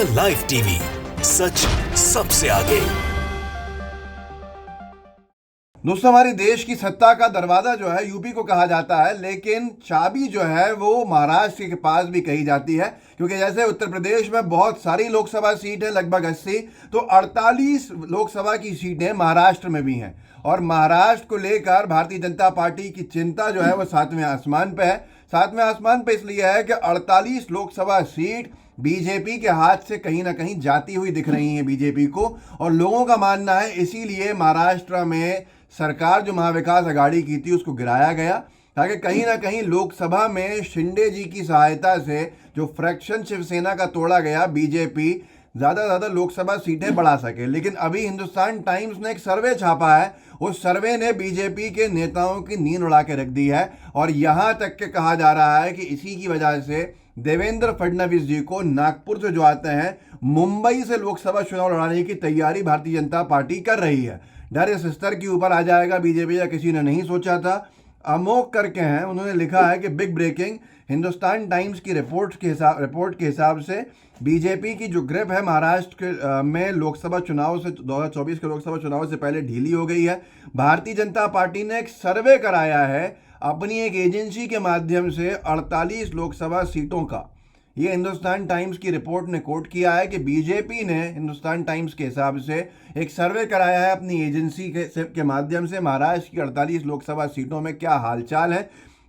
India live TV, सच सबसे आगे। दोस्तों, हमारे देश की सत्ता का दरवाजा जो है यूपी को कहा जाता है, लेकिन चाबी जो है वो महाराष्ट्र के पास भी कही जाती है। क्योंकि जैसे उत्तर प्रदेश में बहुत सारी लोकसभा सीट है, लगभग 80, तो 48 लोकसभा की सीटें महाराष्ट्र में भी हैं। और महाराष्ट्र को लेकर भारतीय जनता पार्टी की चिंता जो है वो सातवें आसमान पे है। सातवें आसमान पे इसलिए है कि 48 लोकसभा सीट बीजेपी के हाथ से कहीं ना कहीं जाती हुई दिख रही है बीजेपी को। और लोगों का मानना है इसीलिए महाराष्ट्र में सरकार जो महाविकास अघाड़ी की थी उसको गिराया गया, ताकि कहीं ना कहीं लोकसभा में शिंदे जी की सहायता से जो फ्रैक्शन शिवसेना का तोड़ा गया, बीजेपी ज़्यादा से ज़्यादा लोकसभा सीटें बढ़ा सके। लेकिन अभी हिंदुस्तान टाइम्स ने एक सर्वे छापा है, उस सर्वे ने बीजेपी के नेताओं की नींद उड़ा के रख दी है। और यहाँ तक के कहा जा रहा है कि इसी की वजह से देवेंद्र फडणवीस जी को नागपुर से जो आते हैं मुंबई से लोकसभा चुनाव लड़ाने की तैयारी भारतीय जनता पार्टी कर रही है। डर इस स्तर के ऊपर आ जाएगा बीजेपी या किसी ने नहीं सोचा था। अमोक करके हैं, उन्होंने लिखा है कि बिग ब्रेकिंग, हिंदुस्तान टाइम्स की रिपोर्ट के हिसाब से बीजेपी की जो ग्रिप है महाराष्ट्र में लोकसभा चुनाव से 2024 के लोकसभा चुनाव से पहले ढीली हो गई है। भारतीय जनता पार्टी ने एक सर्वे कराया है अपनी एक एजेंसी के माध्यम से 48 लोकसभा सीटों का। ये हिंदुस्तान टाइम्स की रिपोर्ट ने कोट किया है कि बीजेपी ने हिंदुस्तान टाइम्स के हिसाब से एक सर्वे कराया है अपनी एजेंसी के माध्यम से महाराष्ट्र की 48 लोकसभा सीटों में क्या हालचाल है।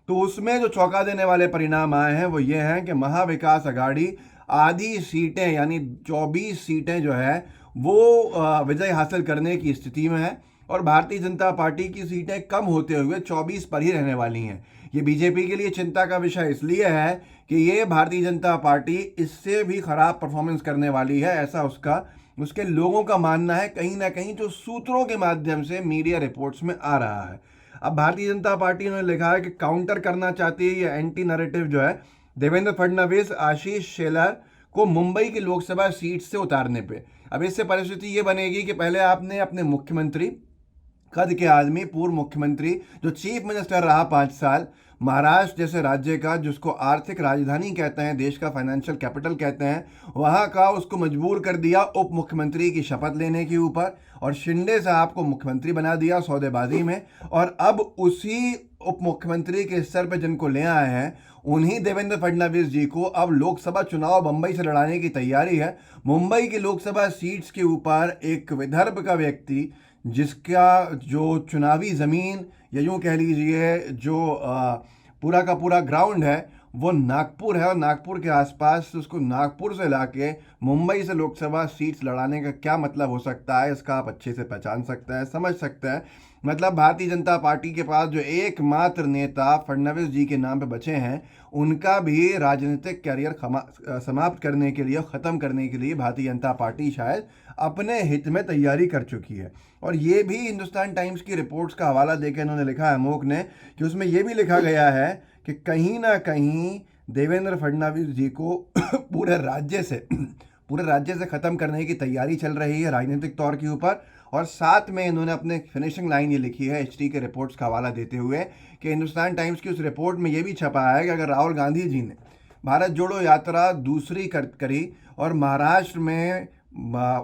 तो उसमें जो चौंका देने वाले परिणाम आए हैं वो ये हैं कि महाविकास अघाड़ी आधी सीटें यानी 24 सीटें जो है वो विजय हासिल करने की स्थिति में है, और भारतीय जनता पार्टी की सीटें कम होते हुए 24 पर ही रहने वाली हैं। ये बीजेपी के लिए चिंता का विषय इसलिए है कि ये भारतीय जनता पार्टी इससे भी खराब परफॉर्मेंस करने वाली है, ऐसा उसके लोगों का मानना है, कहीं ना कहीं जो सूत्रों के माध्यम से मीडिया रिपोर्ट्स में आ रहा है। अब भारतीय जनता पार्टी ने लिखा है कि काउंटर करना चाहती है, ये एंटी नैरेटिव जो है देवेंद्र फडणवीस, आशीष शेलार को मुंबई की लोकसभा सीट से उतारने पे। अब इससे परिस्थिति ये बनेगी कि पहले आपने अपने मुख्यमंत्री, कद के आदमी, पूर्व मुख्यमंत्री जो चीफ मिनिस्टर रहा 5 साल, महाराष्ट्र जैसे राज्य का जिसको आर्थिक राजधानी कहते हैं, देश का फाइनेंशियल कैपिटल कहते हैं, वहाँ का उसको मजबूर कर दिया उप मुख्यमंत्री की शपथ लेने के ऊपर, और शिंदे साहब को मुख्यमंत्री बना दिया सौदेबाजी में। और अब उसी उप मुख्यमंत्री के स्तर पर जिनको ले आए हैं उन्हीं देवेंद्र फडणवीस जी को अब लोकसभा चुनाव मुंबई से लड़ाने की तैयारी है। मुंबई की लोकसभा सीट्स के ऊपर एक विदर्भ का व्यक्ति जिसका जो चुनावी ज़मीन या यूँ कह लीजिए जो पूरा का पूरा ग्राउंड है वो नागपुर है, और नागपुर के आसपास उसको नागपुर से लाके मुंबई से लोकसभा सीट्स लड़ाने का क्या मतलब हो सकता है, इसका आप अच्छे से पहचान सकते हैं, समझ सकते हैं। मतलब भारतीय जनता पार्टी के पास जो एकमात्र नेता फडणवीस जी के नाम पे बचे हैं, उनका भी राजनीतिक कैरियर समाप्त करने के लिए, ख़त्म करने के लिए भारतीय जनता पार्टी शायद अपने हित में तैयारी कर चुकी है। और ये भी हिंदुस्तान टाइम्स की रिपोर्ट्स का हवाला देकर इन्होंने लिखा है अमोक ने, कि उसमें ये भी लिखा गया है कि कहीं ना कहीं देवेंद्र फडणवीस जी को पूरे राज्य से ख़त्म करने की तैयारी चल रही है राजनीतिक तौर के ऊपर। और साथ में इन्होंने अपने फिनिशिंग लाइन ये लिखी है एचटी के रिपोर्ट्स का हवाला देते हुए कि हिंदुस्तान टाइम्स की उस रिपोर्ट में ये भी छपा है कि अगर राहुल गांधी जी ने भारत जोड़ो यात्रा दूसरी करी और महाराष्ट्र में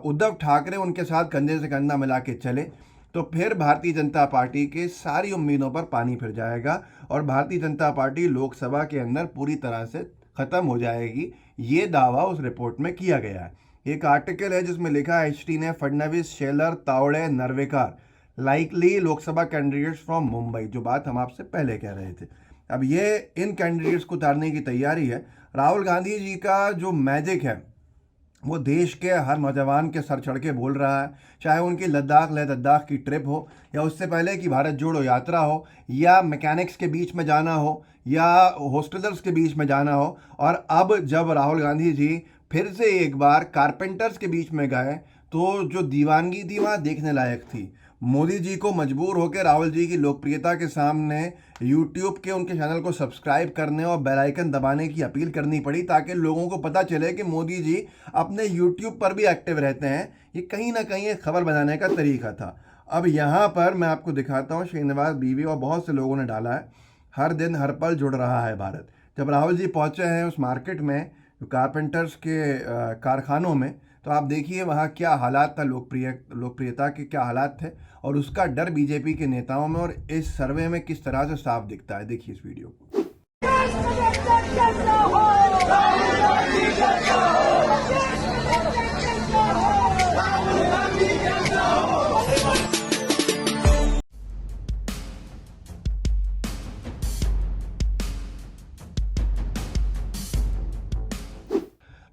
उद्धव ठाकरे उनके साथ कंधे से कंधा मिला के चले, तो फिर भारतीय जनता पार्टी के सारी उम्मीदों पर पानी फिर जाएगा और भारतीय जनता पार्टी लोकसभा के अंदर पूरी तरह से ख़त्म हो जाएगी। ये दावा उस रिपोर्ट में किया गया है। एक आर्टिकल है जिसमें लिखा है एचटी ने, Fadnavis, Shelar, Tawde, Narwekar likely Lok Sabha candidates from Mumbai, जो बात हम आपसे पहले कह रहे थे। अब ये इन कैंडिडेट्स को उतारने की तैयारी है। राहुल गांधी जी का जो मैजिक है वो देश के हर नौजवान के सर चढ़ के बोल रहा है, चाहे उनकी लद्दाख लद्दाख की ट्रिप हो, या उससे पहले की भारत जोड़ो यात्रा हो, या मैकेनिक्स के बीच में जाना हो, या हॉस्टलर्स के बीच में जाना हो। और अब जब राहुल गांधी जी फिर से एक बार कारपेंटर्स के बीच में गए तो जो दीवानगी थी वहाँ देखने लायक थी। मोदी जी को मजबूर होकर राहुल जी की लोकप्रियता के सामने यूट्यूब के उनके चैनल को सब्सक्राइब करने और बेल आइकन दबाने की अपील करनी पड़ी, ताकि लोगों को पता चले कि मोदी जी अपने यूट्यूब पर भी एक्टिव रहते हैं। ये कहीं ना कहीं एक खबर बनाने का तरीका था। अब यहाँ पर मैं आपको दिखाता हूँ, श्रीनिवास बीवी और बहुत से लोगों ने डाला है, हर दिन हर पल जुड़ रहा है भारत। जब राहुल जी पहुँचे हैं उस मार्केट में कारपेंटर्स के कारखानों में, तो आप देखिए वहाँ क्या हालात था, लोकप्रियता के क्या हालात थे, और उसका डर बीजेपी के नेताओं में और इस सर्वे में किस तरह से साफ दिखता है। देखिए इस वीडियो को।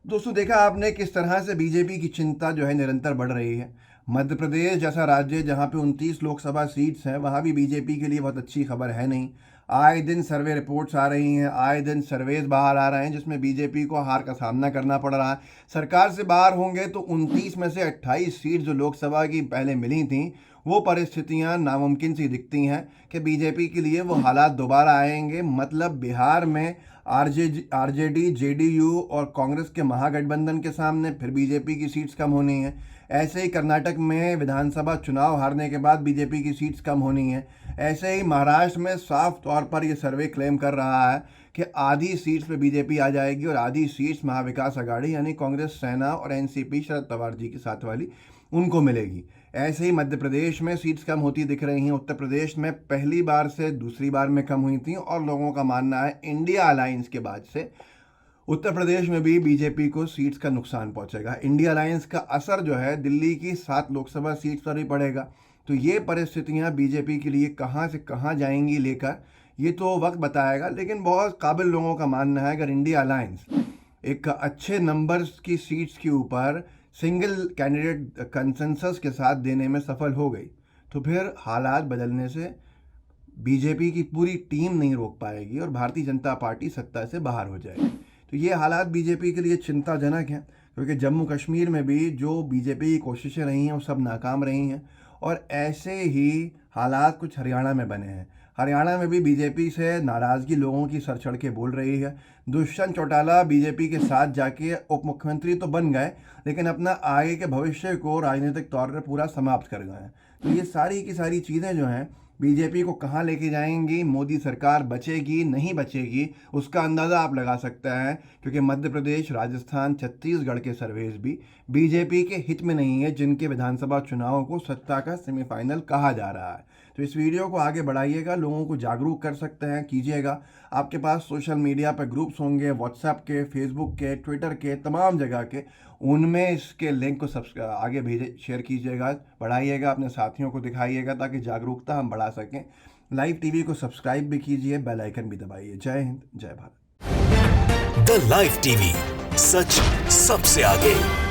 दोस्तों देखा आपने किस तरह से बीजेपी की चिंता जो है निरंतर बढ़ रही है। मध्य प्रदेश जैसा राज्य जहां पे 29 लोकसभा सीट्स हैं, वहां भी बीजेपी के लिए बहुत अच्छी खबर है नहीं। आए दिन सर्वे रिपोर्ट्स आ रही हैं, आए दिन सर्वेज बाहर आ रहे हैं जिसमें बीजेपी को हार का सामना करना पड़ रहा है। सरकार से बाहर होंगे तो 29 में से 28 सीट जो लोकसभा की पहले मिली थी, वो परिस्थितियां नामुमकिन सी दिखती हैं कि बीजेपी के लिए वो हालात दोबारा आएंगे। मतलब बिहार में आरजेडी, जेडीयू और कांग्रेस के महागठबंधन के सामने फिर बीजेपी की सीट्स कम होनी है। ऐसे ही कर्नाटक में विधानसभा चुनाव हारने के बाद बीजेपी की सीट्स कम होनी है। ऐसे ही महाराष्ट्र में साफ तौर पर ये सर्वे क्लेम कर रहा है कि आधी सीट्स पे बीजेपी आ जाएगी और आधी सीट्स महाविकास अघाड़ी यानी कांग्रेस, सेना और एनसीपी शरद पवार जी के साथ वाली उनको मिलेगी। ऐसे ही मध्य प्रदेश में सीट्स कम होती दिख रही हैं। उत्तर प्रदेश में पहली बार से दूसरी बार में कम हुई थी और लोगों का मानना है इंडिया अलायंस के बाद से उत्तर प्रदेश में भी बीजेपी को सीट्स का नुकसान पहुंचेगा। इंडिया अलायंस का असर जो है दिल्ली की 7 लोकसभा सीट्स पर भी पड़ेगा। तो ये परिस्थितियां बीजेपी के लिए कहां से कहां जाएंगी लेकर, ये तो वक्त बताएगा। लेकिन बहुत काबिल लोगों का मानना है अगर इंडिया अलायंस एक अच्छे नंबर्स की सीट्स के ऊपर सिंगल कैंडिडेट कंसेंसस के साथ देने में सफल हो गई तो फिर हालात बदलने से बीजेपी की पूरी टीम नहीं रोक पाएगी और भारतीय जनता पार्टी सत्ता से बाहर हो जाएगी। तो ये हालात बीजेपी के लिए चिंताजनक हैं, क्योंकि जम्मू कश्मीर में भी जो बीजेपी की कोशिशें रही हैं वो सब नाकाम रही हैं। और ऐसे ही हालात कुछ हरियाणा में बने हैं। हरियाणा में भी बीजेपी से नाराज़गी लोगों की सर चढ़ के बोल रही है। दुष्यंत चौटाला बीजेपी के साथ जाके उप मुख्यमंत्री तो बन गए, लेकिन अपना आगे के भविष्य को राजनीतिक तौर पर पूरा समाप्त कर गए हैं। तो ये सारी की सारी चीज़ें जो हैं बीजेपी को कहाँ लेके जाएंगी, मोदी सरकार बचेगी नहीं बचेगी, उसका अंदाज़ा आप लगा सकते हैं। क्योंकि मध्य प्रदेश, राजस्थान, छत्तीसगढ़ के सर्वेज भी बीजेपी के हित में नहीं है, जिनके विधानसभा चुनाव को सत्ता का सेमीफाइनल कहा जा रहा है। तो इस वीडियो को आगे बढ़ाइएगा, लोगों को जागरूक कर सकते हैं, कीजिएगा। आपके पास सोशल मीडिया पर ग्रुप्स होंगे, व्हाट्सएप के, फेसबुक के, ट्विटर के, तमाम जगह के, उनमें इसके लिंक को आगे भेजे, शेयर कीजिएगा, बढ़ाइएगा, अपने साथियों को दिखाइएगा ताकि जागरूकता हम बढ़ा सकें। लाइव टीवी को सब्सक्राइब भी कीजिए, बेल आइकन भी दबाइए। जय हिंद, जय भारत। द लाइव टीवी, सच सबसे आगे।